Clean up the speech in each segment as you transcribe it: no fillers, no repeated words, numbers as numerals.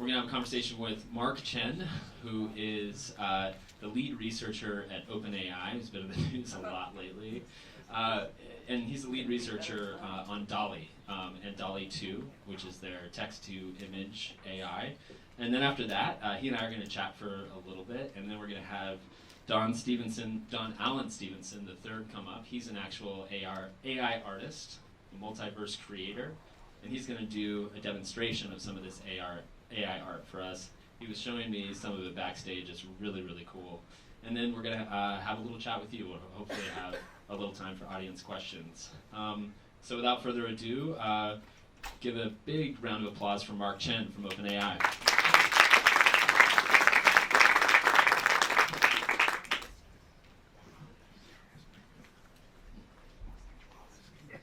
We're going to have a conversation with Mark Chen, who is the lead researcher at OpenAI, who's been in the news a lot lately. And he's the lead researcher on Dolly and Dolly 2, which is their text-to-image AI. And then after that, he and I are going to chat for a little bit, and then we're going to have Don Allen Stevenson III come up. He's an actual AI artist, a multiverse creator, and he's going to do a demonstration of some of this AI art for us. He was showing me some of it backstage. It's really, really cool. And then we're going to have a little chat with you. We'll hopefully have a little time for audience questions. So without further ado, give a big round of applause for Mark Chen from OpenAI.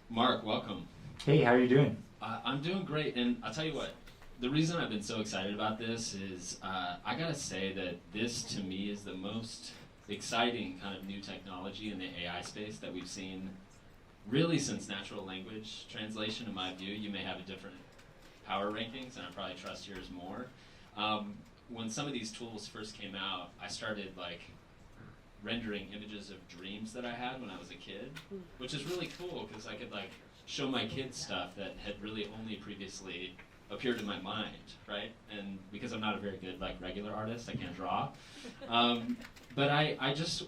Mark, welcome. Hey, how are you doing? I'm doing great, and I'll tell you what, the reason I've been so excited about this is I gotta say that this, to me, is the most exciting kind of new technology in the AI space that we've seen really since natural language translation, in my view. You may have a different power rankings, and I probably trust yours more. When some of these tools first came out, I started rendering images of dreams that I had when I was a kid, which is really cool because I could show my kids stuff that had really only previously appeared in my mind, right? And because I'm not a very good regular artist, I can't draw. But I just,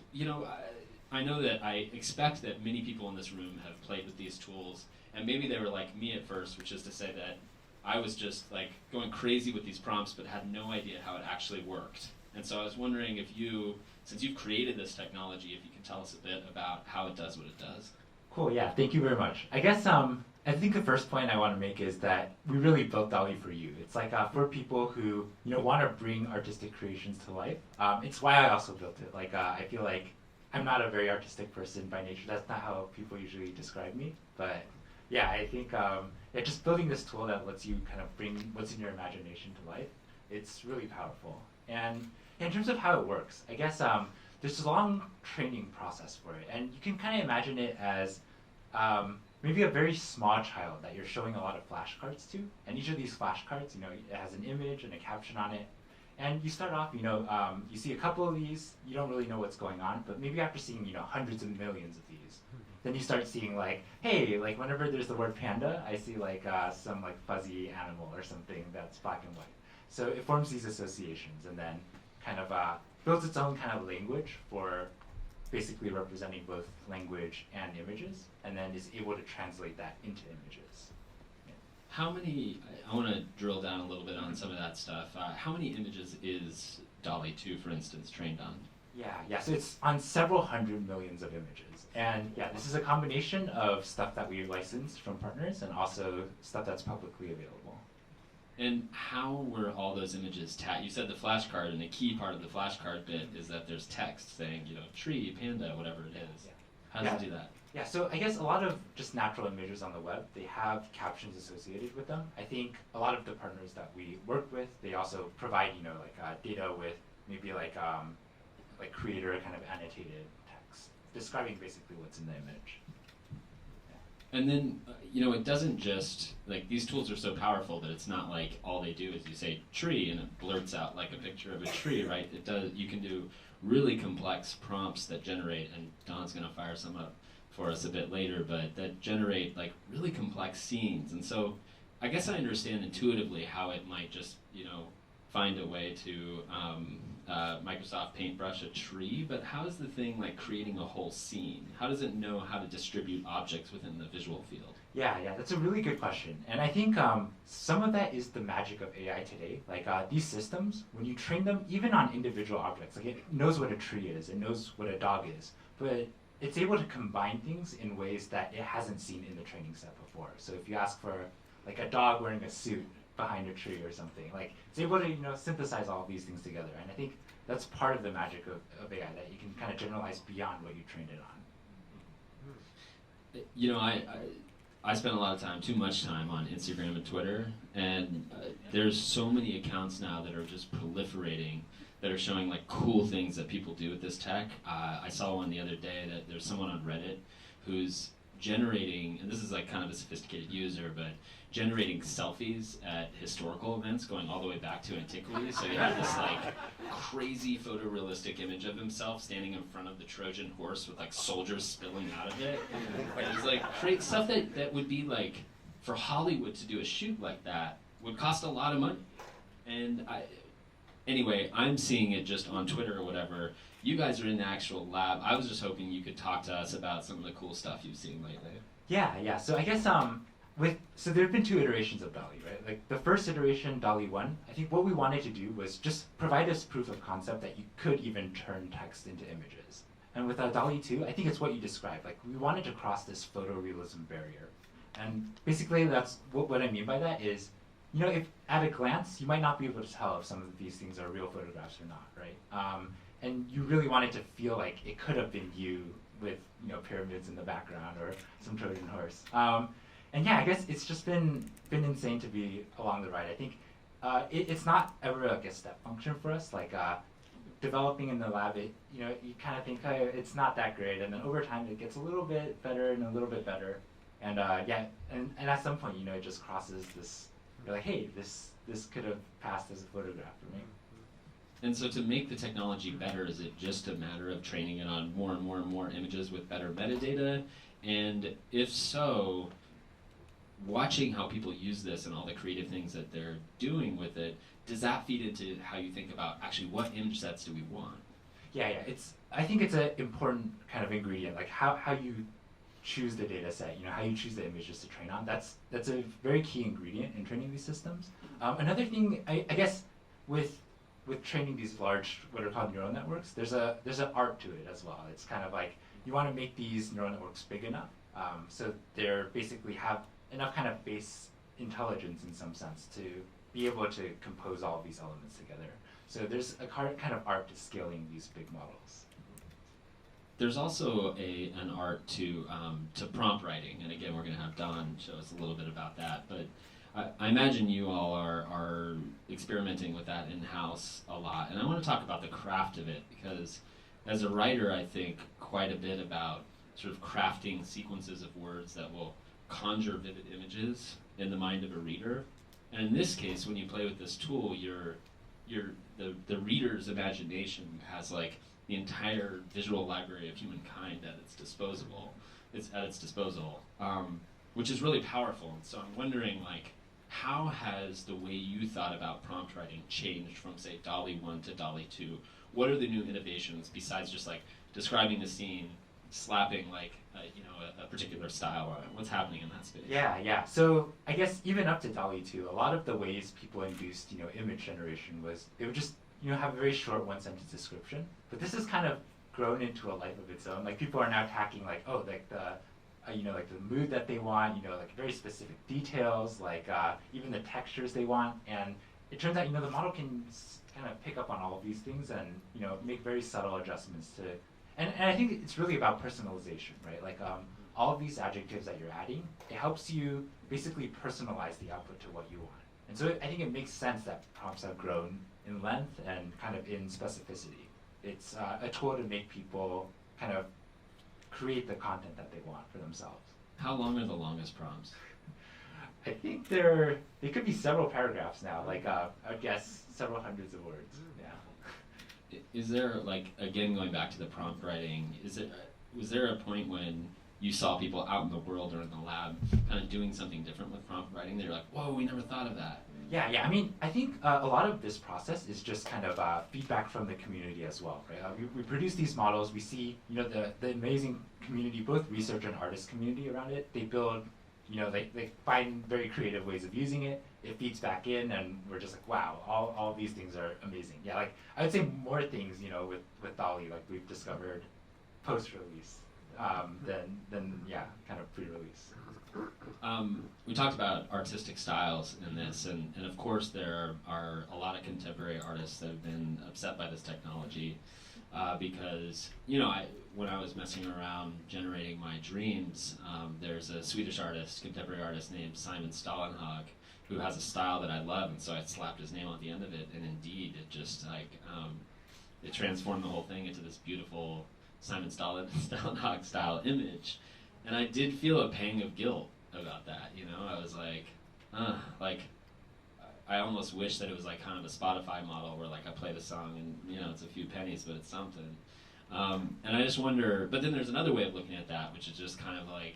I know that I expect that many people in this room have played with these tools, and maybe they were like me at first, which is to say that I was just going crazy with these prompts but had no idea how it actually worked. And so I was wondering if you, since you've created this technology, if you can tell us a bit about how it does what it does. Cool, yeah, thank you very much. I guess I think the first point I want to make is that we really built Dolly for you. It's for people who want to bring artistic creations to life. It's why I also built it. I feel like I'm not a very artistic person by nature. That's not how people usually describe me. But yeah, I think just building this tool that lets you kind of bring what's in your imagination to life, it's really powerful. And in terms of how it works, I guess there's a long training process for it. And you can kind of imagine it as maybe a very small child that you're showing a lot of flashcards to. And each of these flashcards, it has an image and a caption on it. And you start off, you see a couple of these, you don't really know what's going on, but maybe after seeing, hundreds of millions of these, then you start seeing hey, whenever there's the word panda, I see some fuzzy animal or something that's black and white. So it forms these associations and then kind of builds its own kind of language for basically representing both language and images, and then is able to translate that into images. Yeah. How many, I want to drill down a little bit on some of that stuff. How many images is Dolly 2, for instance, trained on? Yeah, so it's on several hundred millions of images. And yeah, this is a combination of stuff that we licensed from partners and also stuff that's publicly available. And how were all those images tagged? You said the flashcard, and a key part of the flashcard bit is that there's text saying, tree, panda, whatever it is. Yeah. How does it do that? Yeah, so I guess a lot of just natural images on the web, they have captions associated with them. I think a lot of the partners that we work with, they also provide, data with maybe creator kind of annotated text, describing basically what's in the image. And then, it doesn't just, these tools are so powerful that it's not all they do is you say tree and it blurts out a picture of a tree, right? You can do really complex prompts that generate, and Don's going to fire some up for us a bit later, but that generate really complex scenes. And so I guess I understand intuitively how it might just, find a way to Microsoft Paintbrush a tree, but how is the thing creating a whole scene? How does it know how to distribute objects within the visual field? Yeah, that's a really good question. And I think some of that is the magic of AI today. These systems, when you train them, even on individual objects, it knows what a tree is, it knows what a dog is, but it's able to combine things in ways that it hasn't seen in the training set before. So if you ask for a dog wearing a suit behind a tree or something, it's able to synthesize all of these things together. And I think that's part of the magic of AI, that you can kind of generalize beyond what you trained it on. I spend a lot of time, too much time, on Instagram and Twitter, and there's so many accounts now that are just proliferating, that are showing cool things that people do with this tech. I saw one the other day that there's someone on Reddit who's generating, and this is like kind of a sophisticated user, but generating selfies at historical events going all the way back to antiquity. So you have this like crazy photorealistic image of himself standing in front of the Trojan horse with like soldiers spilling out of it. It's like great stuff that would be like, for Hollywood to do a shoot like that would cost a lot of money. And anyway, I'm seeing it just on Twitter or whatever. You guys are in the actual lab. I was just hoping you could talk to us about some of the cool stuff you've seen lately. Yeah. So I guess so there have been 2 iterations of DALL-E, right? Like the first iteration, DALL-E 1, I think what we wanted to do was just provide us proof of concept that you could even turn text into images. And with DALL-E 2, I think it's what you described. Like we wanted to cross this photorealism barrier. And basically that's what I mean by that is, if at a glance, you might not be able to tell if some of these things are real photographs or not, right? And you really wanted to feel like it could have been you with, pyramids in the background or some Trojan horse. And yeah, I guess it's just been insane to be along the ride. I think it's not ever like a step function for us. Like developing in the lab, you kind of think it's not that great, and then over time it gets a little bit better and a little bit better. And and at some point, it just crosses this. You're like, hey, this could have passed as a photograph for me. And so to make the technology better, is it just a matter of training it on more and more and more images with better metadata? And if so, watching how people use this and all the creative things that they're doing with it, does that feed into how you think about actually what image sets do we want? Yeah. I think it's an important kind of ingredient, like how you choose the data set, how you choose the images to train on. That's a very key ingredient in training these systems. Another thing, I guess, with training these large, what are called neural networks, there's an art to it as well. It's kind of like you want to make these neural networks big enough, so they're basically have enough kind of base intelligence in some sense to be able to compose all of these elements together. So there's a kind of art to scaling these big models. There's also an art to prompt writing, and again, we're going to have Don show us a little bit about that. But I imagine you all are experimenting with that in-house a lot, and I want to talk about the craft of it, because as a writer, I think quite a bit about sort of crafting sequences of words that will conjure vivid images in the mind of a reader. And in this case, when you play with this tool, the reader's imagination has like the entire visual library of humankind at its disposal. Which is really powerful. And so I'm wondering, like, how has the way you thought about prompt writing changed from, say, DALL-E 1 to DALL-E 2? What are the new innovations besides just like describing the scene, slapping like a particular style on it? What's happening in that space? Yeah. So I guess even up to DALL-E 2, a lot of the ways people induced image generation was it would just have a very short one-sentence description. But this has kind of grown into a life of its own. Like people are now tacking like like the mood that they want, like very specific details, like even the textures they want. And it turns out the model can kind of pick up on all of these things and make very subtle adjustments to. And I think it's really about personalization, right? Like all of these adjectives that you're adding, it helps you basically personalize the output to what you want. And so I think it makes sense that prompts have grown in length and kind of in specificity. It's a tool to make people kind of create the content that they want for themselves. How long are the longest prompts? I think they could be several paragraphs now, like I would guess several hundreds of words. Yeah. Is there, like, again, going back to the prompt writing, was there a point when you saw people out in the world or in the lab kind of doing something different with prompt writing that you're like, whoa, we never thought of that? Yeah. I mean, I think a lot of this process is just kind of feedback from the community as well, right? We produce these models. We see, the amazing community, both research and artist community around it. They build, they find very creative ways of using it. It feeds back in, and we're just like, wow, all these things are amazing. Yeah, like I would say more things, with DALL-E, like we've discovered post-release than kind of pre-release. We talked about artistic styles in this, and of course there are a lot of contemporary artists that have been upset by this technology because, when I was messing around generating my dreams, there's a Swedish artist, contemporary artist named Simon Stålenhag, who has a style that I love, and so I slapped his name on the end of it, and indeed, it just it transformed the whole thing into this beautiful Simon Stålenhag style image. And I did feel a pang of guilt about that, you know? I was like, I almost wish that it was like kind of a Spotify model where like I play the song and, you know, it's a few pennies, but it's something. And I just wonder, but then there's another way of looking at that, which is just kind of like,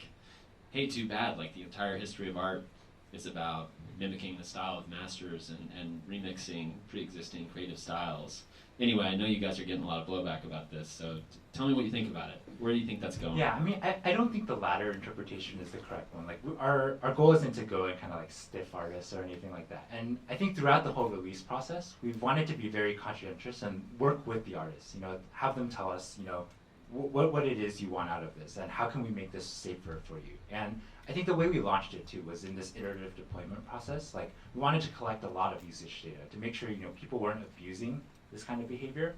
hey, too bad, like the entire history of art is about mimicking the style of masters and remixing pre-existing creative styles. Anyway, I know you guys are getting a lot of blowback about this, so tell me what you think about it. Where do you think that's going? Yeah, I mean, I don't think the latter interpretation is the correct one. Like, our goal isn't to go and kind of like stiff artists or anything like that. And I think throughout the whole release process, we've wanted to be very conscientious and work with the artists. You know, have them tell us, you know, what it is you want out of this, and how can we make this safer for you. And I think the way we launched it too was in this iterative deployment process. Like, we wanted to collect a lot of usage data to make sure, you know, people weren't abusing this kind of behavior.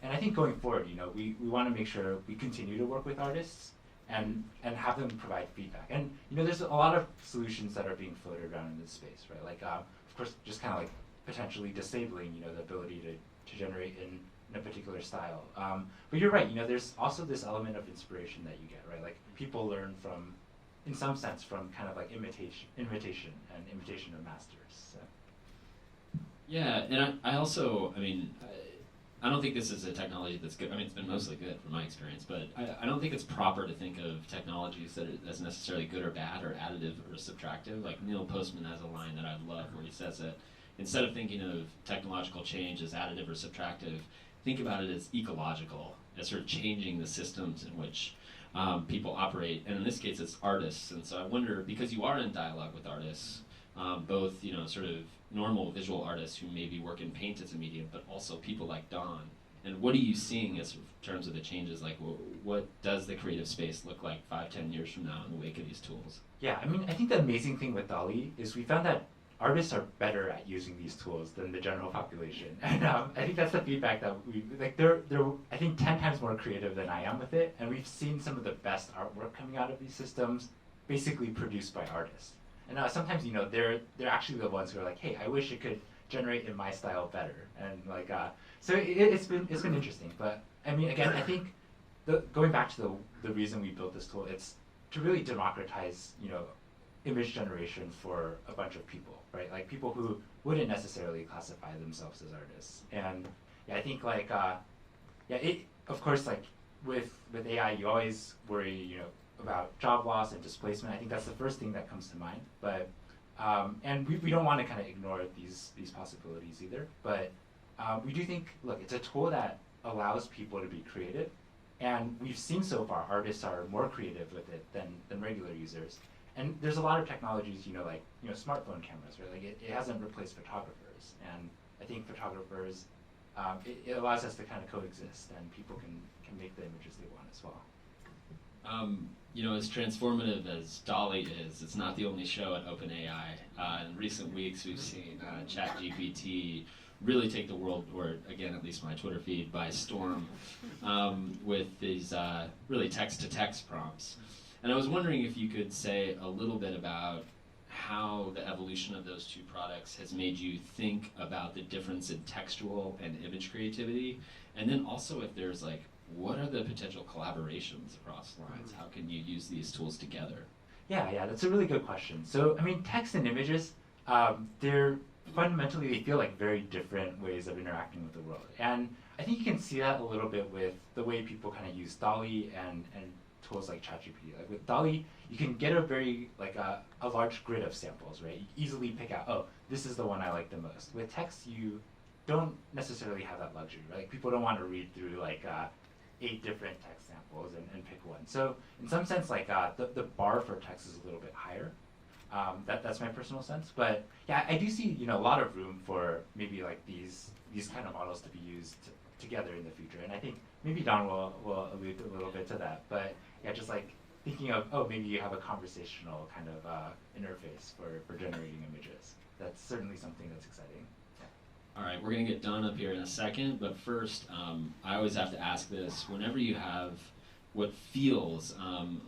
And I think going forward, you know, we want to make sure we continue to work with artists and have them provide feedback. And, you know, there's a lot of solutions that are being floated around in this space, right? Like, of course, just kind of like potentially disabling, you know, the ability to generate in a particular style. But you're right, you know, there's also this element of inspiration that you get, right? Like, people learn from, in some sense, from kind of like imitation of masters. So. Yeah, and I also, I mean, I don't think this is a technology that's good. I mean, it's been mostly good from my experience, but I don't think it's proper to think of technologies as necessarily good or bad or additive or subtractive. Like Neil Postman has a line that I love where he says that instead of thinking of technological change as additive or subtractive, think about it as ecological, as sort of changing the systems in which people operate. And in this case, it's artists. And so I wonder, because you are in dialogue with artists, both, you know, sort of normal visual artists who maybe work in paint as a medium, but also people like Don. And what are you seeing as in terms of the changes? Like, what does the creative space look like 5-10 years from now in the wake of these tools? Yeah, I mean, I think the amazing thing with DALL-E is we found that artists are better at using these tools than the general population. And I think that's the feedback that they're I think 10 times more creative than I am with it. And we've seen some of the best artwork coming out of these systems basically produced by artists. And sometimes, you know, they're actually the ones who are like, hey, I wish it could generate in my style better. And like, so it's been interesting. But I mean, again, I think going back to the reason we built this tool, it's to really democratize, you know, image generation for a bunch of people, right? Like people who wouldn't necessarily classify themselves as artists. And yeah, I think like, of course, like with AI, you always worry, you know, about job loss and displacement. I think that's the first thing that comes to mind. But and we don't want to kind of ignore these possibilities either. But we do think, look, it's a tool that allows people to be creative, and we've seen so far artists are more creative with it than regular users. And there's a lot of technologies, you know, like, you know, smartphone cameras, right? Like it hasn't replaced photographers, and I think photographers, it allows us to kind of coexist, and people can make the images they want as well. You know, as transformative as Dolly is, it's not the only show at OpenAI. In recent weeks, we've seen ChatGPT really take the world, or again, at least my Twitter feed, by storm with these really text-to-text prompts. And I was wondering if you could say a little bit about how the evolution of those two products has made you think about the difference in textual and image creativity, and then also if there's like, what are the potential collaborations across lines? How can you use these tools together? Yeah, that's a really good question. So, I mean, text and images, they're fundamentally, they feel like very different ways of interacting with the world. And I think you can see that a little bit with the way people kind of use DALL-E and tools like ChatGPT. Like with DALL-E, you can get a very, like a large grid of samples, right? You easily pick out, oh, this is the one I like the most. With text, you don't necessarily have that luxury, right? Like, people don't want to read through like 8 different text samples and pick one. So in some sense, like the bar for text is a little bit higher. That's my personal sense. But yeah, I do see, you know, a lot of room for maybe like these kind of models to be used together in the future. And I think maybe Don will allude a little bit to that. But yeah, just like thinking of, oh, maybe you have a conversational kind of interface for generating images. That's certainly something that's exciting. All right, we're going to get Don up here in a second, but first, I always have to ask this. Whenever you have what feels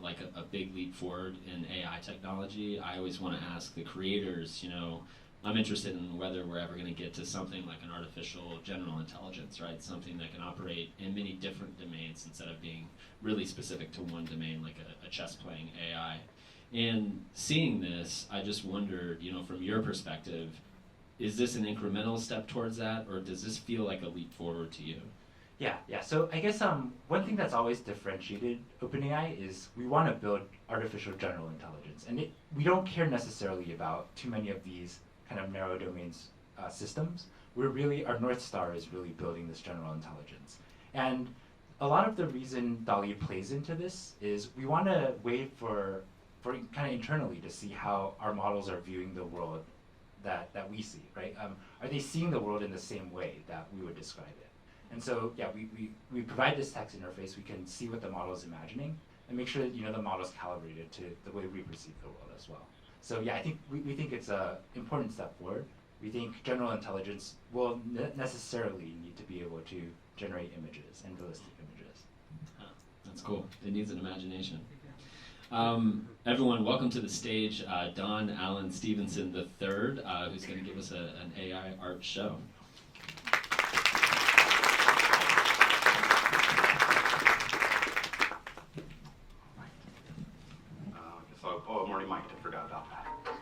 like a big leap forward in AI technology, I always want to ask the creators, you know, I'm interested in whether we're ever going to get to something like an artificial general intelligence, right? Something that can operate in many different domains instead of being really specific to one domain, like a chess-playing AI. And seeing this, I just wondered, from your perspective, is this an incremental step towards that, or does this feel like a leap forward to you? Yeah. So I guess one thing that's always differentiated OpenAI is we want to build artificial general intelligence, and we don't care necessarily about too many of these kind of narrow domains systems. Our North Star is really building this general intelligence. And a lot of the reason DALL-E plays into this is we want to wait for kind of internally to see how our models are viewing the world that we see, right? Are they seeing the world in the same way that we would describe it? And so, yeah, we provide this text interface. We can see what the model is imagining and make sure that the model is calibrated to the way we perceive the world as well. So yeah, I think we think it's an important step forward. We think general intelligence will necessarily need to be able to generate images and realistic images. That's cool. It needs an imagination. Everyone, welcome to the stage Don Allen Stevenson III, who's going to give us an AI art show. I'm already mic'd, I forgot about that.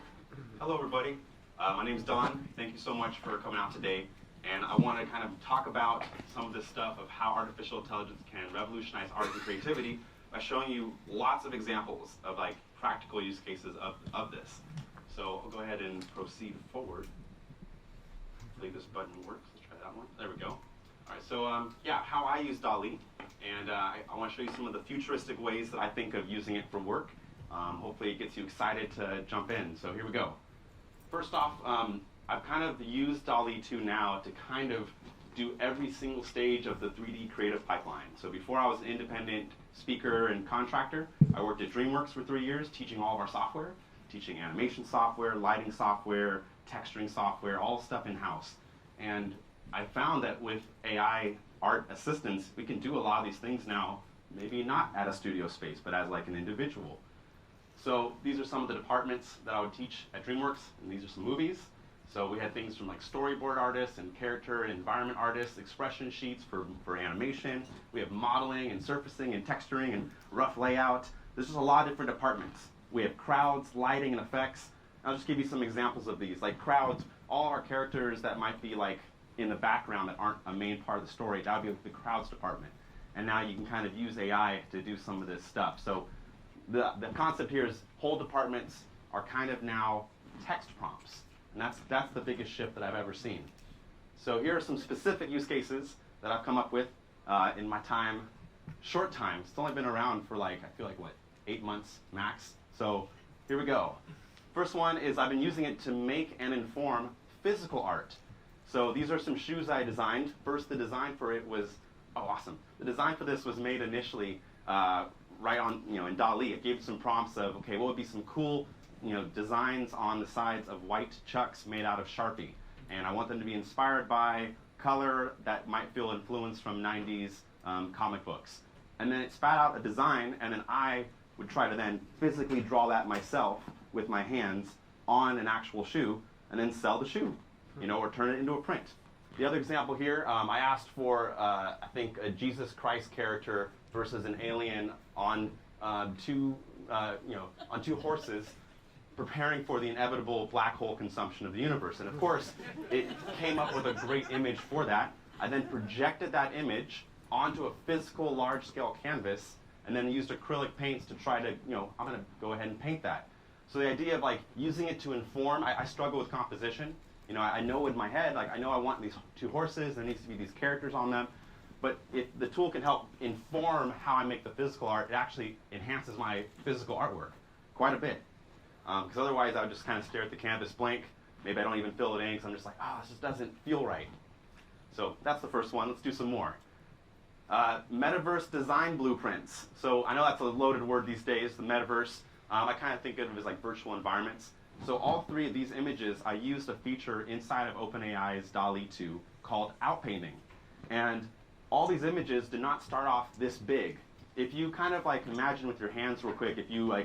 Hello everybody, my name's Don. Thank you so much for coming out today. And I want to kind of talk about some of this stuff of how artificial intelligence can revolutionize art and creativity by showing you lots of examples of practical use cases of this. So I'll go ahead and proceed forward. Hopefully this button works. Let's try that one. There we go. All right, so yeah, how I use DALL-E. And I want to show you some of the futuristic ways that I think of using it for work. Hopefully it gets you excited to jump in. So here we go. First off, I've kind of used DALL-E 2 now to kind of do every single stage of the 3D creative pipeline. So before I was an independent speaker and contractor, I worked at DreamWorks for 3 years teaching all of our software, teaching animation software, lighting software, texturing software, all stuff in-house. And I found that with AI art assistance, we can do a lot of these things now, maybe not at a studio space, but as an individual. So these are some of the departments that I would teach at DreamWorks, and these are some movies. So we had things from storyboard artists and character and environment artists, expression sheets for animation. We have modeling and surfacing and texturing and rough layout. There's just a lot of different departments. We have crowds, lighting, and effects. I'll just give you some examples of these. Like crowds, all of our characters that might be in the background that aren't a main part of the story, that would be the crowds department. And now you can kind of use AI to do some of this stuff. So the concept here is whole departments are kind of now text prompts. And that's the biggest shift that I've ever seen. So here are some specific use cases that I've come up with in my time, short time. It's only been around for I feel what, 8 months max. So here we go. First one is I've been using it to make and inform physical art. So these are some shoes I designed. First, the design for it was, oh, awesome. The design for this was made initially right on, in DALL-E. It gave some prompts of, okay, what would be some cool, designs on the sides of white chucks made out of Sharpie. And I want them to be inspired by color that might feel influenced from 90s comic books. And then it spat out a design, and then I would try to then physically draw that myself with my hands on an actual shoe, and then sell the shoe, or turn it into a print. The other example here, I asked for, I think, a Jesus Christ character versus an alien on two horses, preparing for the inevitable black hole consumption of the universe. And of course, it came up with a great image for that. I then projected that image onto a physical large-scale canvas, and then used acrylic paints to try to, I'm going to go ahead and paint that. So the idea of using it to inform, I struggle with composition. I know in my head, I know I want these two horses, there needs to be these characters on them, but if the tool can help inform how I make the physical art, it actually enhances my physical artwork quite a bit. Because otherwise I would just kind of stare at the canvas blank. Maybe I don't even fill it in because I'm just this just doesn't feel right. So that's the first one. Let's do some more. Metaverse design blueprints. So I know that's a loaded word these days, the metaverse. I kind of think of it as virtual environments. So all three of these images, I used a feature inside of OpenAI's DALL-E 2 called outpainting. And all these images did not start off this big. If you kind of imagine with your hands real quick, if you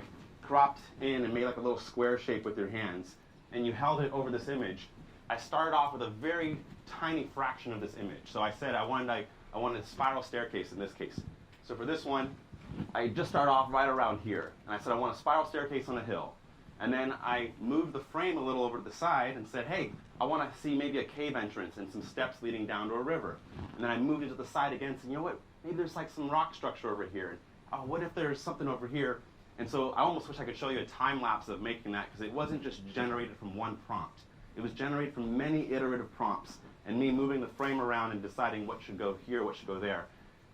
cropped in and made a little square shape with your hands, and you held it over this image, I started off with a very tiny fraction of this image. So I said I wanted a spiral staircase in this case. So for this one, I just started off right around here. And I said I want a spiral staircase on a hill. And then I moved the frame a little over to the side and said, hey, I want to see maybe a cave entrance and some steps leading down to a river. And then I moved it to the side again and said, you know what, maybe there's like some rock structure over here. Oh, what if there's something over here? And so I almost wish I could show you a time lapse of making that, because it wasn't just generated from one prompt. It was generated from many iterative prompts and me moving the frame around and deciding what should go here, what should go there.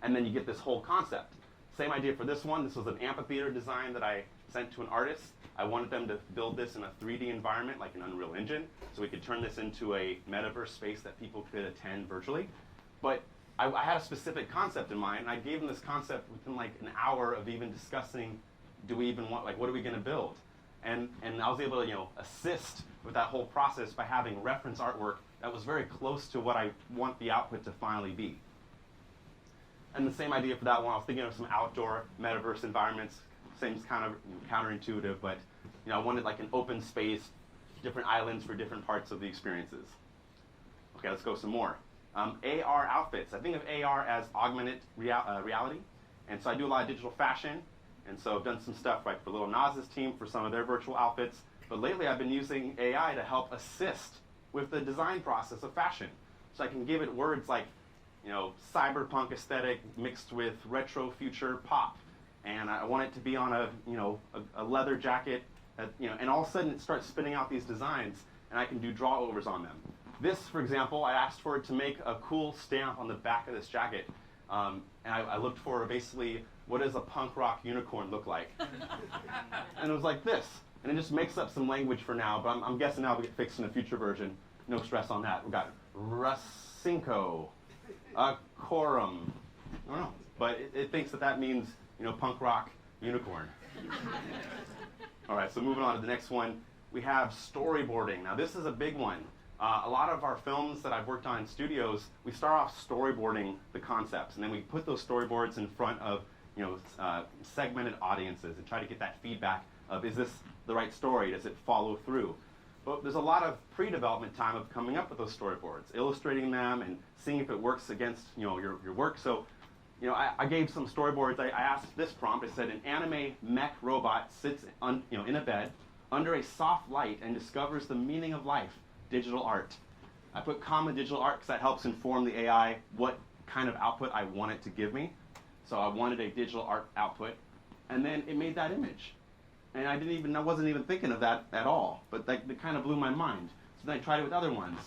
And then you get this whole concept. Same idea for this one. This was an amphitheater design that I sent to an artist. I wanted them to build this in a 3D environment like an Unreal Engine, so we could turn this into a metaverse space that people could attend virtually. But I had a specific concept in mind, and I gave them this concept within like an hour of even discussing, do we even want, like, what are we going to build? And I was able to, assist with that whole process by having reference artwork that was very close to what I want the output to finally be. And the same idea for that one. I was thinking of some outdoor metaverse environments. Seems kind of counterintuitive, but I wanted like an open space, different islands for different parts of the experiences. Okay, let's go some more. AR outfits. I think of AR as augmented reality, and so I do a lot of digital fashion, and so I've done some stuff like for Little Nas's team for some of their virtual outfits. But lately, I've been using AI to help assist with the design process of fashion, so I can give it words like, cyberpunk aesthetic mixed with retro future pop. And I want it to be on a leather jacket, and all of a sudden it starts spitting out these designs, and I can do drawovers on them. This, for example, I asked for it to make a cool stamp on the back of this jacket, and I looked for basically, what does a punk rock unicorn look like? And it was like this, and it just makes up some language for now, but I'm guessing that'll get fixed in a future version. No stress on that. We've got Racinko, Quorum, I don't know, but it thinks that means punk rock unicorn. All right, so moving on to the next one, we have storyboarding. Now this is a big one. A lot of our films that I've worked on in studios, we start off storyboarding the concepts, and then we put those storyboards in front of segmented audiences and try to get that feedback of, is this the right story? Does it follow through? But there's a lot of pre-development time of coming up with those storyboards, illustrating them and seeing if it works against your work. So I gave some storyboards. I asked this prompt. I said, an anime mech robot sits in a bed under a soft light and discovers the meaning of life, digital art. I put comma digital art because that helps inform the AI what kind of output I want it to give me. So I wanted a digital art output, and then it made that image. And I wasn't even thinking of that at all, but that kind of blew my mind. So then I tried it with other ones.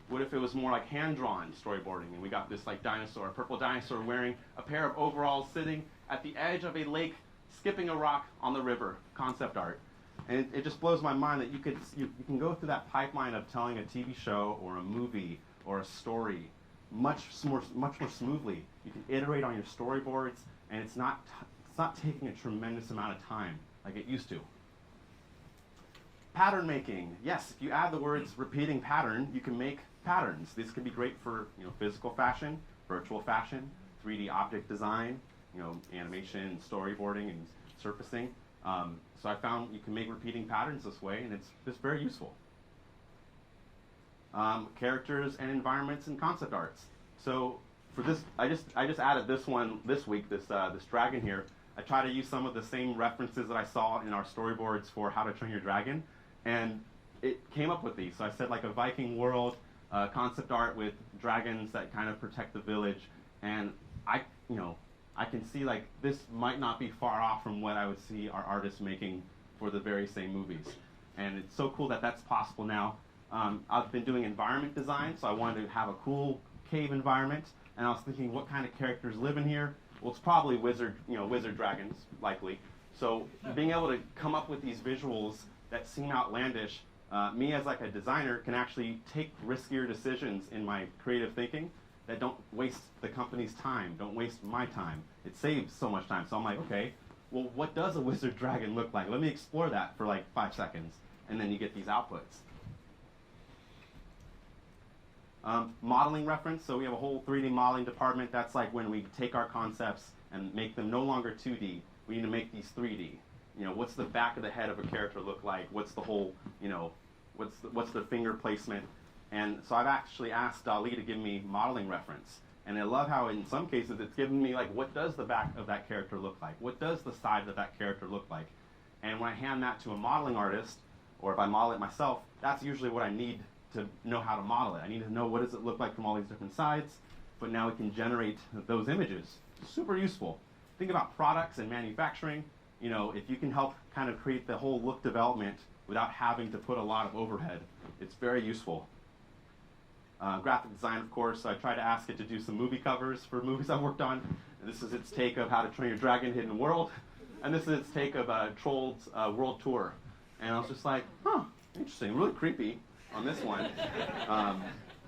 What if it was more like hand-drawn storyboarding, and we got this like dinosaur, a purple dinosaur wearing a pair of overalls sitting at the edge of a lake, skipping a rock on the river, concept art. And it just blows my mind that you can go through that pipeline of telling a TV show or a movie or a story much more smoothly. You can iterate on your storyboards, and it's not taking a tremendous amount of time like it used to. Pattern making. Yes, if you add the words repeating pattern, you can make patterns. This could be great for physical fashion, virtual fashion, 3D object design, animation, storyboarding, and surfacing. So I found you can make repeating patterns this way, and it's very useful. Characters and environments and concept arts. So for this, I just added this one this week. This dragon here. I try to use some of the same references that I saw in our storyboards for How to Train Your Dragon, and it came up with these. So I said like a Viking world, concept art with dragons that kind of protect the village, and I can see like this might not be far off from what I would see our artists making for the very same movies. And it's so cool that that's possible now. I've been doing environment design, so I wanted to have a cool cave environment, and I was thinking what kind of characters live in here. Well, it's probably wizard dragons, likely. So being able to come up with these visuals that seem outlandish, me as like a designer can actually take riskier decisions in my creative thinking that don't waste the company's time, don't waste my time. It saves so much time. So I'm like, okay, well, what does a wizard dragon look like? Let me explore that for like 5 seconds, and then you get these outputs. Modeling reference, so we have a whole 3D modeling department. That's like when we take our concepts and make them no longer 2D. We need to make these 3D. What's the back of the head of a character look like? What's the whole, what's their finger placement. And so I've actually asked DALL-E to give me modeling reference. And I love how in some cases it's given me like, what does the back of that character look like? What does the side of that character look like? And when I hand that to a modeling artist, or if I model it myself, that's usually what I need to know how to model it. I need to know what does it look like from all these different sides, but now we can generate those images. Super useful. Think about products and manufacturing. You know, if you can help kind of create the whole look development without having to put a lot of overhead, it's very useful. Graphic design, of course, I try to ask it to do some movie covers for movies I've worked on. And this is its take of How to Train Your Dragon Hidden World. And this is its take of Trolls World Tour. And I was just like, huh, interesting, really creepy on this one.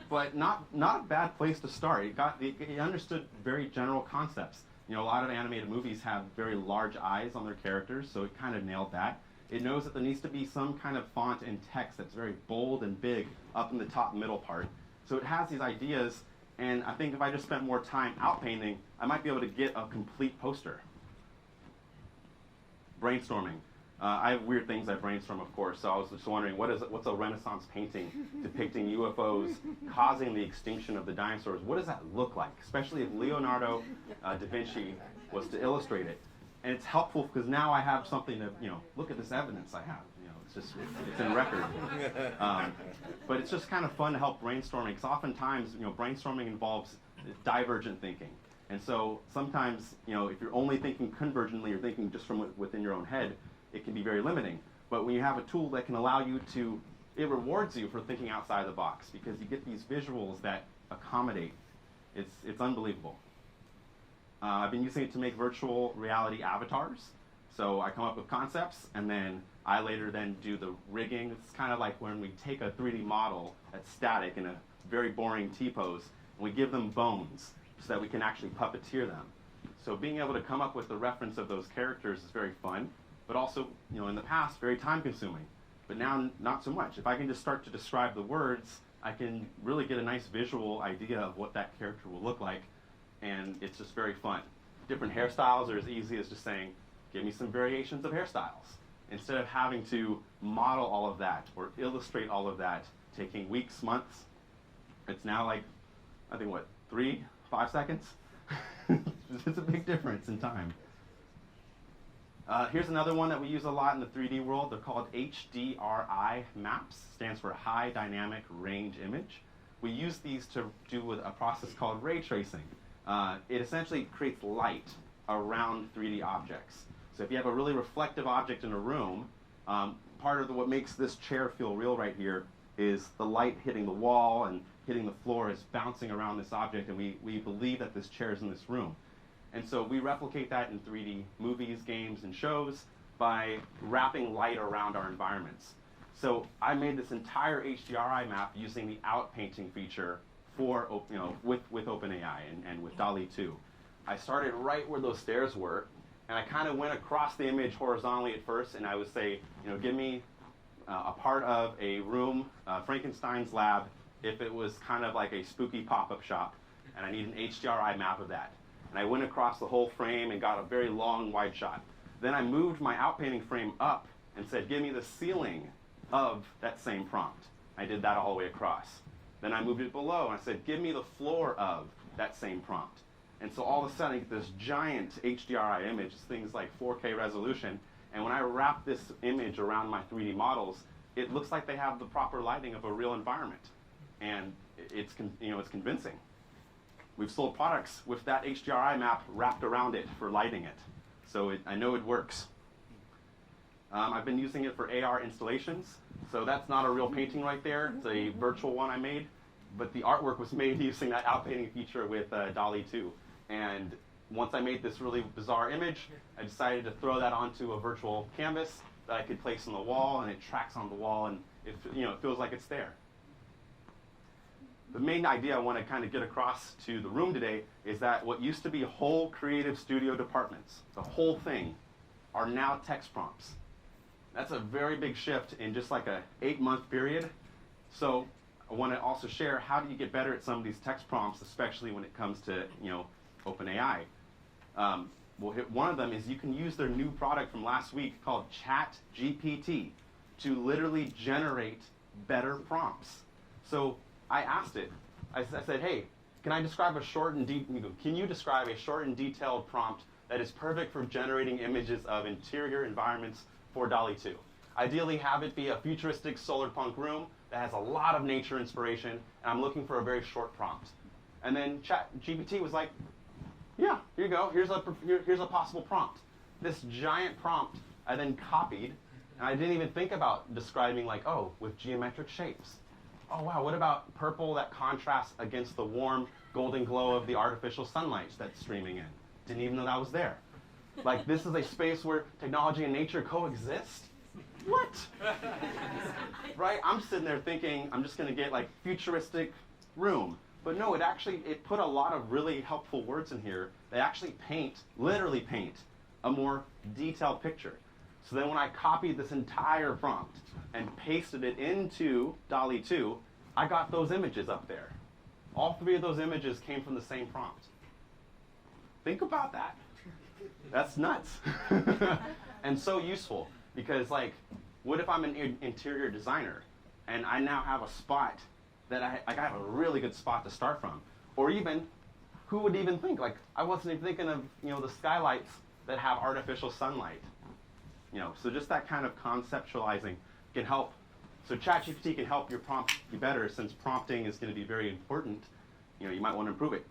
But not a bad place to start. It understood very general concepts. You know, a lot of animated movies have very large eyes on their characters, so it kind of nailed that. It knows that there needs to be some kind of font and text that's very bold and big up in the top middle part. So it has these ideas, and I think if I just spent more time outpainting, I might be able to get a complete poster. Brainstorming. I have weird things I brainstorm, of course, so I was just wondering, what's a Renaissance painting depicting UFOs causing the extinction of the dinosaurs? What does that look like, especially if Leonardo da Vinci was to illustrate it? And it's helpful because now I have something to, you know, look at this evidence I have. You know, it's in record. But it's just kind of fun to help brainstorming, because oftentimes, you know, brainstorming involves divergent thinking. And so sometimes, you know, if you're only thinking convergently, you're thinking just from within your own head, it can be very limiting. But when you have a tool that can allow you to, it rewards you for thinking outside the box, because you get these visuals that accommodate. It's unbelievable. I've been using it to make virtual reality avatars. So I come up with concepts, and then I later then do the rigging. It's kind of like when we take a 3D model that's static in a very boring T-pose, and we give them bones so that we can actually puppeteer them. So being able to come up with the reference of those characters is very fun, but also, you know, in the past, very time-consuming. But now, not so much. If I can just start to describe the words, I can really get a nice visual idea of what that character will look like, and it's just very fun. Different hairstyles are as easy as just saying, give me some variations of hairstyles. Instead of having to model all of that or illustrate all of that, taking weeks, months, it's now like, I think, what, 3-5 seconds? It's a big difference in time. Here's another one that we use a lot in the 3D world. They're called HDRI Maps, stands for High Dynamic Range Image. We use these to do with a process called ray tracing. It essentially creates light around 3D objects. So if you have a really reflective object in a room, part of what makes this chair feel real right here is the light hitting the wall and hitting the floor is bouncing around this object, and we believe that this chair is in this room. And so we replicate that in 3D movies, games, and shows by wrapping light around our environments. So I made this entire HDRI map using the outpainting feature for, you know, with OpenAI and with DALL-E 2. I started right where those stairs were, and I kind of went across the image horizontally at first, and I would say, you know, give me a part of a room, Frankenstein's lab, if it was kind of like a spooky pop-up shop, and I need an HDRI map of that. And I went across the whole frame and got a very long wide shot. Then I moved my outpainting frame up and said, give me the ceiling of that same prompt. I did that all the way across. Then I moved it below and I said, give me the floor of that same prompt. And so all of a sudden I get this giant HDRI image, things like 4K resolution, and when I wrap this image around my 3D models, it looks like they have the proper lighting of a real environment. And it's convincing. We've sold products with that HDRI map wrapped around it for lighting it. So I know it works. I've been using it for AR installations. So that's not a real painting right there. It's a virtual one I made. But the artwork was made using that outpainting feature with DALL-E 2. And once I made this really bizarre image, I decided to throw that onto a virtual canvas that I could place on the wall, and it tracks on the wall, and it feels like it's there. The main idea I want to kind of get across to the room today is that what used to be whole creative studio departments, the whole thing, are now text prompts. That's a very big shift in just like a 8-month period. So I want to also share, how do you get better at some of these text prompts, especially when it comes to OpenAI. One of them is you can use their new product from last week called ChatGPT to literally generate better prompts. So I asked it, I said, hey, can you describe a short and detailed prompt that is perfect for generating images of interior environments for DALL-E 2? Ideally have it be a futuristic solar punk room that has a lot of nature inspiration, and I'm looking for a very short prompt. And then ChatGPT was like, yeah, here you go, here's a possible prompt. This giant prompt I then copied, and I didn't even think about describing like, oh, with geometric shapes. Oh wow, what about purple that contrasts against the warm golden glow of the artificial sunlight that's streaming in? Didn't even know that was there. Like, this is a space where technology and nature coexist? What? Right? I'm sitting there thinking I'm just going to get like futuristic room. But no, it put a lot of really helpful words in here that actually literally paint a more detailed picture. So then when I copied this entire prompt and pasted it into DALL-E 2, I got those images up there. All three of those images came from the same prompt. Think about that. That's nuts. And so useful, because like, what if I'm an interior designer and I now have a spot that I have a really good spot to start from? Or even, who would even think, like, I wasn't even thinking of, the skylights that have artificial sunlight. So just that kind of conceptualizing can help. So ChatGPT can help your prompt be better, since prompting is going to be very important. You might want to improve it.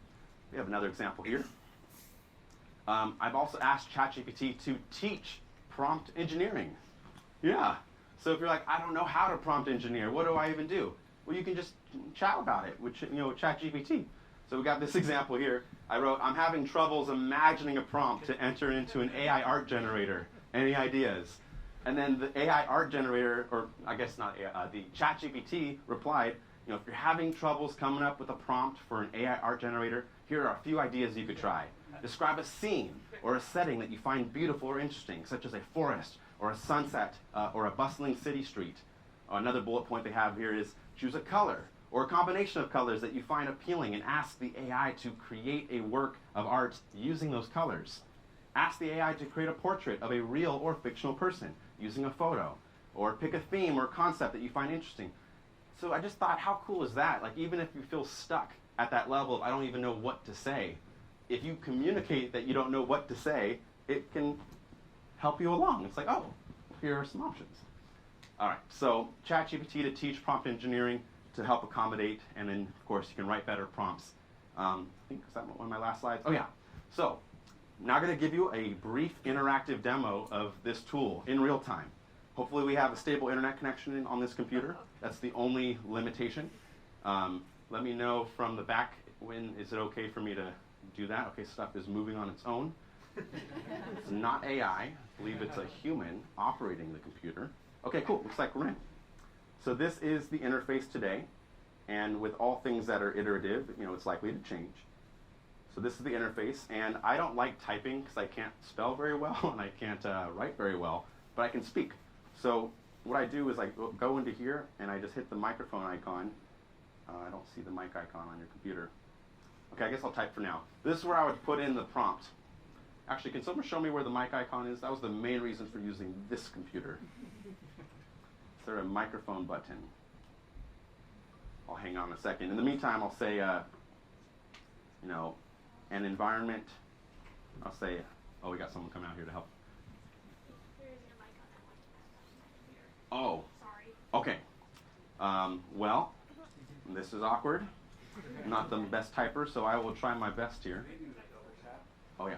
We have another example here. I've also asked ChatGPT to teach prompt engineering. Yeah. So if you're like, I don't know how to prompt engineer, what do I even do? Well, you can just chat about it with ChatGPT. So we got this example here. I wrote, I'm having troubles imagining a prompt to enter into an AI art generator. Any ideas? And then the AI art generator, or I guess not AI, the ChatGPT replied, if you're having troubles coming up with a prompt for an AI art generator, here are a few ideas you could try. Describe a scene or a setting that you find beautiful or interesting, such as a forest or a sunset or a bustling city street. Another bullet point they have here is choose a color or a combination of colors that you find appealing, and ask the AI to create a work of art using those colors. Ask the AI to create a portrait of a real or fictional person using a photo, or pick a theme or concept that you find interesting. So I just thought, how cool is that? Like, even if you feel stuck at that level of I don't even know what to say, if you communicate that you don't know what to say, it can help you along. It's like, oh, here are some options. All right, so ChatGPT to teach prompt engineering to help accommodate, and then, of course, you can write better prompts. I think, is that one of my last slides? Oh, yeah. So now I'm going to give you a brief interactive demo of this tool in real time. Hopefully we have a stable internet connection on this computer. That's the only limitation. Let me know from the back, when is it okay for me to do that? Okay, stuff is moving on its own. It's not AI. I believe it's a human operating the computer. Okay, cool. Looks like we're in. So this is the interface today. And with all things that are iterative, it's likely to change. So this is the interface, and I don't like typing because I can't spell very well and I can't write very well, but I can speak. So what I do is I go into here and I just hit the microphone icon. I don't see the mic icon on your computer. Okay, I guess I'll type for now. This is where I would put in the prompt. Actually, can someone show me where the mic icon is? That was the main reason for using this computer. Is there a microphone button? I'll hang on a second. In the meantime, I'll say, an environment. I'll say, oh, we got someone coming out here to help. There isn't a mic on that one. Oh. Sorry. Okay. Well, this is awkward. I'm not the best typer, so I will try my best here. Oh, yeah.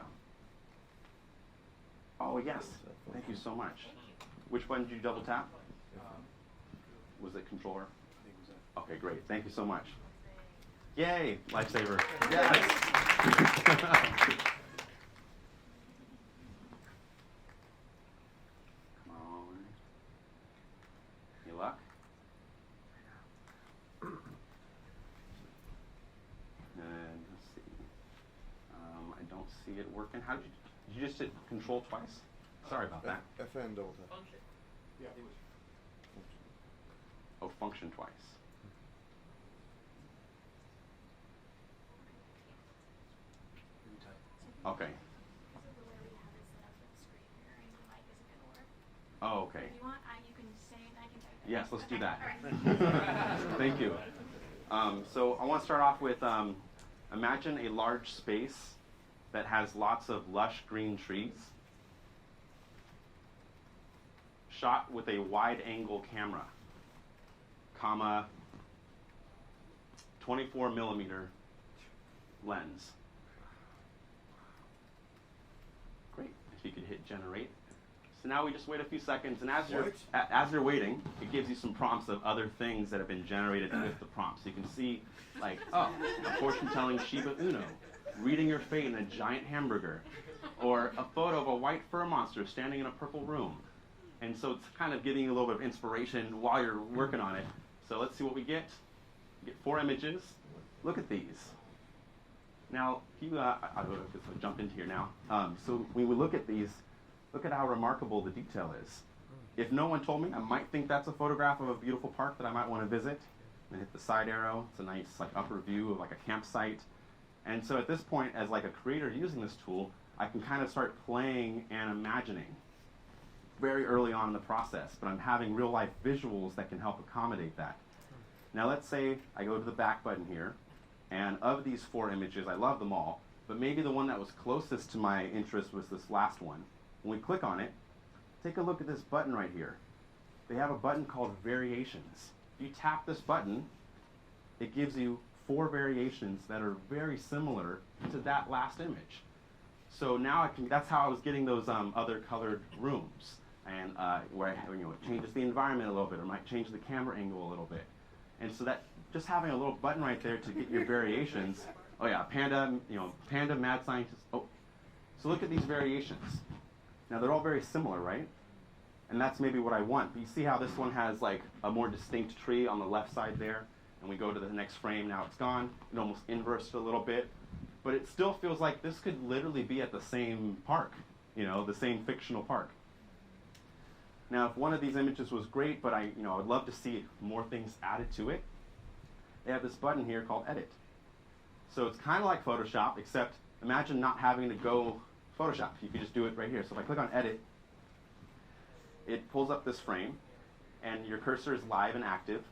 Oh, yes. Thank you so much. Which button did you double tap? Was it controller? Okay, great. Thank you so much. Yay, lifesaver. Yes. Come on. Any luck? And let's see. I don't see it working. How did you just hit control twice? Sorry about that. FN double tap. Function. Yeah. Oh, function twice. Okay. Because of the way we have it set up with screen mirroring, the mic isn't going to work. Oh, okay. If you want, you can say, and I can type Yes, let's do that. Thank you. So I want to start off with imagine a large space that has lots of lush green trees, shot with a wide-angle camera, comma, 24mm lens. Great. If you could hit generate. So now we just wait a few seconds, and as you're waiting, it gives you some prompts of other things that have been generated with the prompts. So you can see, like, oh, a fortune-telling Shiba Uno, reading your fate in a giant hamburger, or a photo of a white fur monster standing in a purple room. And so it's kind of giving you a little bit of inspiration while you're working on it. So let's see what we get. We get 4 images. Look at these. Now, I'll jump into here now. So when we look at these, look at how remarkable the detail is. If no one told me, I might think that's a photograph of a beautiful park that I might want to visit. And hit the side arrow. It's a nice like upper view of like a campsite. And so at this point, as like a creator using this tool, I can kind of start playing and imagining very early on in the process, but I'm having real life visuals that can help accommodate that. Now let's say I go to the back button here, and of these 4 images, I love them all, but maybe the one that was closest to my interest was this last one. When we click on it, take a look at this button right here. They have a button called Variations. If you tap this button, it gives you 4 variations that are very similar to that last image. So now that's how I was getting those other colored rooms, and where it changes the environment a little bit, or might change the camera angle a little bit. And so that just having a little button right there to get your variations. Oh yeah, panda, panda, mad scientist. Oh, so look at these variations. Now they're all very similar, right? And that's maybe what I want. But you see how this one has like a more distinct tree on the left side there, and we go to the next frame. Now it's gone. It almost inversed a little bit. But it still feels like this could literally be at the same park, the same fictional park. Now, if one of these images was great, but I would love to see more things added to it, they have this button here called Edit. So it's kind of like Photoshop, except imagine not having to go Photoshop. You could just do it right here. So if I click on Edit, it pulls up this frame, and your cursor is live and active,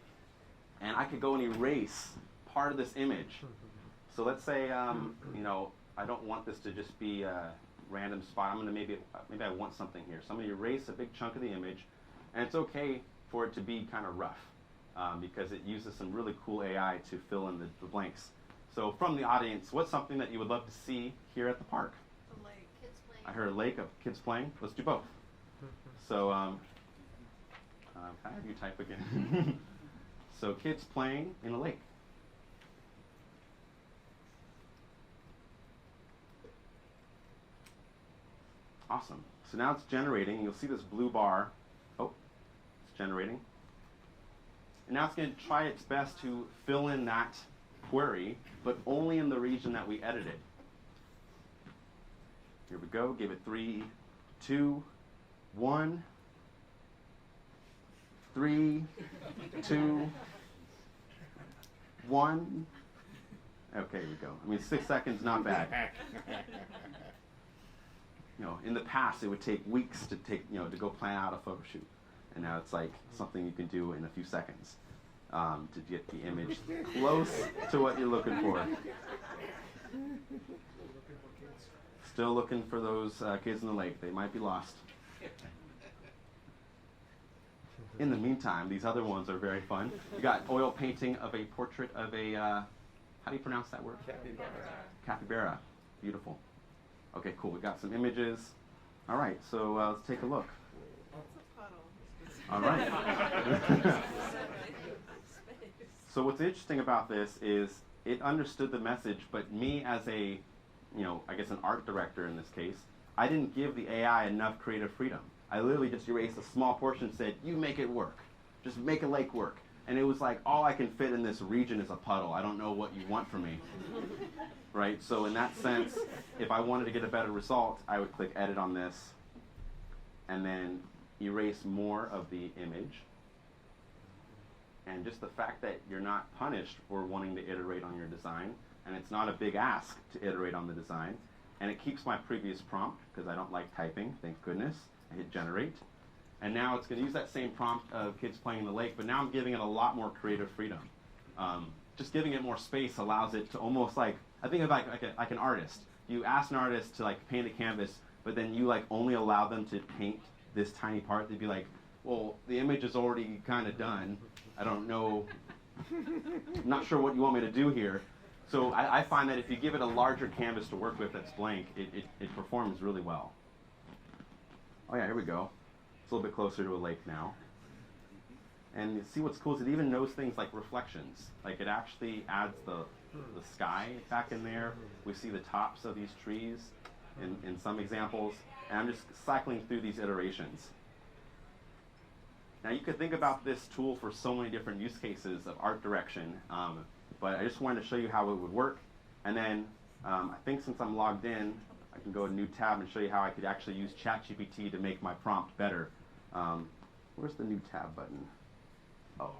and I could go and erase part of this image. So let's say, I don't want this to just be a random spot. I'm going to maybe I want something here. So I'm going to erase a big chunk of the image, and it's okay for it to be kind of rough because it uses some really cool AI to fill in the blanks. So from the audience, what's something that you would love to see here at the park? A lake. Kids playing. I heard a lake of kids playing. Let's do both. So can I have you type again? So kids playing in a lake. Awesome. So now it's generating. You'll see this blue bar. Oh, it's generating. And now it's going to try its best to fill in that query, but only in the region that we edited. Here we go. Give it 3, 2, 1. 3, 2, 1. Okay, here we go. I mean, 6 seconds, not bad. In the past, it would take weeks to to go plan out a photo shoot, and now it's like something you can do in a few seconds to get the image close to what you're looking for. Still looking for those kids in the lake. They might be lost. In the meantime, these other ones are very fun. You got oil painting of a portrait of a how do you pronounce that word? Capybara. Capybara. Beautiful. Okay, cool. We got some images. All right, so let's take a look. All right. So what's interesting about this is it understood the message, but me as a, I guess an art director in this case, I didn't give the AI enough creative freedom. I literally just erased a small portion and said, you make it work. Just make a lake work. And it was like, all I can fit in this region is a puddle. I don't know what you want from me. Right? So in that sense, if I wanted to get a better result, I would click Edit on this and then erase more of the image. And just the fact that you're not punished for wanting to iterate on your design, and it's not a big ask to iterate on the design, and it keeps my previous prompt because I don't like typing, thank goodness. I hit Generate. And now it's going to use that same prompt of kids playing in the lake, but now I'm giving it a lot more creative freedom. Just giving it more space allows it to almost like, I think of like an artist. You ask an artist to like paint a canvas, but then you like only allow them to paint this tiny part. They'd be like, well, the image is already kind of done. I don't know, I'm not sure what you want me to do here. So I find that if you give it a larger canvas to work with that's blank, it performs really well. Oh yeah, here we go. It's a little bit closer to a lake now. And you see what's cool is it even knows things like reflections. Like it actually adds the sky back in there. We see the tops of these trees in some examples. And I'm just cycling through these iterations. Now you could think about this tool for so many different use cases of art direction, but I just wanted to show you how it would work. And then I think since I'm logged in, I can go to a new tab and show you how I could actually use ChatGPT to make my prompt better. Where's the new tab button? Oh,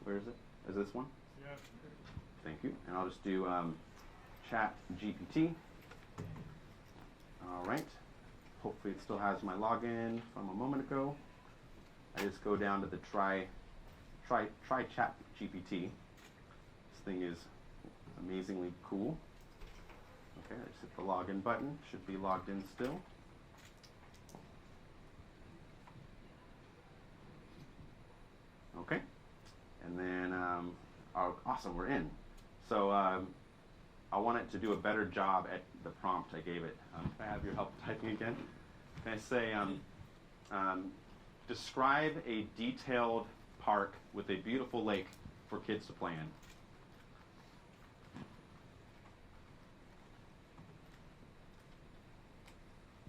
where is it? Is this one? Yeah. Thank you. And I'll just do ChatGPT. All right. Hopefully it still has my login from a moment ago. I just go down to the try ChatGPT. This thing is amazingly cool. Okay, I just hit the login button. Should be logged in still. Okay, and then, oh, awesome, we're in. So I want it to do a better job at the prompt I gave it. Can I have your help typing again? Can I say, describe a detailed park with a beautiful lake for kids to play in.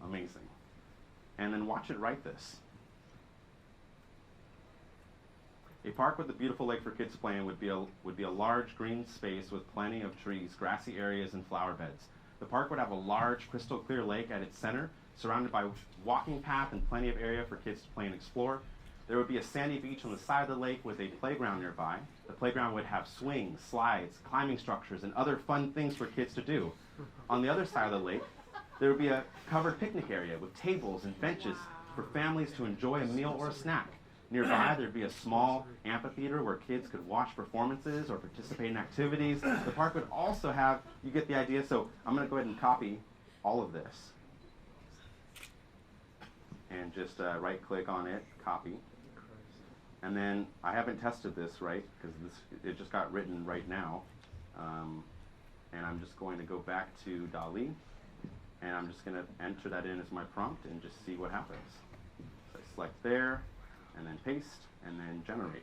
Amazing. And then watch it write this. A park with a beautiful lake for kids to play in would be a large green space with plenty of trees, grassy areas, and flower beds. The park would have a large, crystal clear lake at its center, surrounded by walking path and plenty of area for kids to play and explore. There would be a sandy beach on the side of the lake with a playground nearby. The playground would have swings, slides, climbing structures, and other fun things for kids to do. On the other side of the lake, there would be a covered picnic area with tables and benches for families to enjoy a meal or a snack. Nearby, there'd be a small amphitheater where kids could watch performances or participate in activities. The park would also have, you get the idea, so I'm going to go ahead and copy all of this. And just right-click on it, copy. And then I haven't tested this, right, because it just got written right now. And I'm just going to go back to DALL-E, and I'm just going to enter that in as my prompt and just see what happens. So I select there, and then paste, and then generate.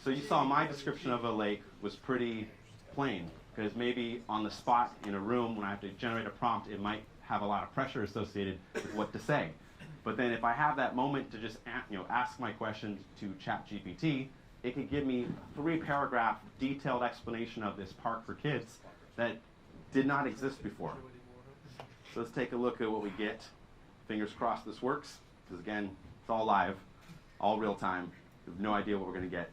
So you saw my description of a lake was pretty plain, because maybe on the spot in a room when I have to generate a prompt, it might have a lot of pressure associated with what to say. But then if I have that moment to just ask my questions to ChatGPT, it could give me a 3-paragraph detailed explanation of this park for kids that did not exist before. So let's take a look at what we get. Fingers crossed this works, because again, it's all live, all real time. We have no idea what we're going to get.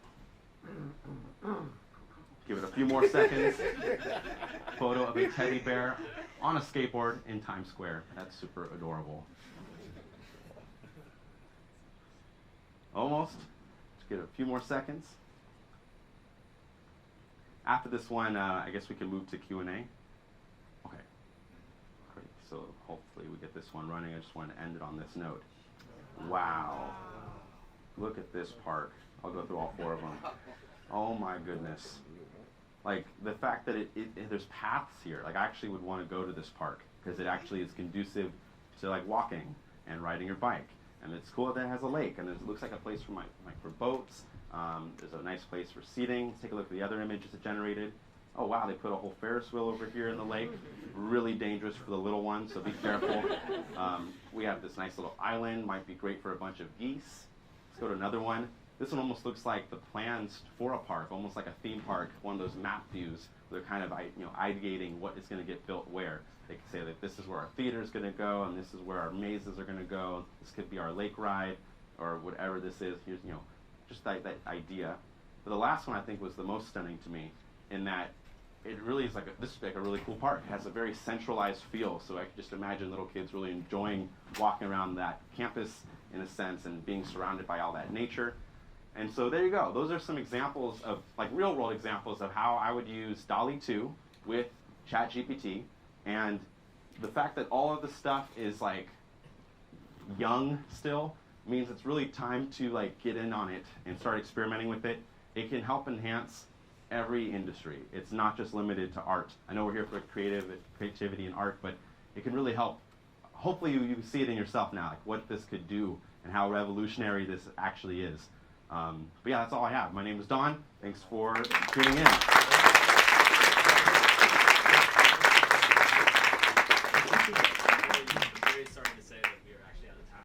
Give it a few more seconds. Photo of a teddy bear on a skateboard in Times Square. That's super adorable. Almost. Just give it a few more seconds. After this one, I guess we can move to Q&A. Okay. Great. So hopefully we get this one running. I just want to end it on this note. Wow. Look at this park. I'll go through all 4 of them. Oh my goodness. Like the fact that there's paths here. Like I actually would want to go to this park because it actually is conducive to like walking and riding your bike. And it's cool that it has a lake, and it looks like a place for for boats. There's a nice place for seating. Let's take a look at the other images it generated. Oh wow, they put a whole Ferris wheel over here in the lake. Really dangerous for the little ones, so be careful. We have this nice little island, might be great for a bunch of geese. Let's go to another one. This one almost looks like the plans for a park, almost like a theme park, one of those map views. They're kind of ideating what is going to get built where. They can say that this is where our theater is going to go, and this is where our mazes are going to go. This could be our lake ride, or whatever this is. Here's just that idea. But the last one I think was the most stunning to me, in that it really is like this is like a really cool park. It has a very centralized feel, so I could just imagine little kids really enjoying walking around that campus in a sense and being surrounded by all that nature. And so there you go. Those are some examples of, like, real-world examples of how I would use DALL-E 2 with ChatGPT. And the fact that all of the stuff is, like, young still means it's really time to, like, get in on it and start experimenting with it. It can help enhance every industry. It's not just limited to art. I know we're here for creativity and art, but it can really help. Hopefully you see it in yourself now, like what this could do and how revolutionary this actually is. But yeah, that's all I have. My name is Don. Thanks for tuning in.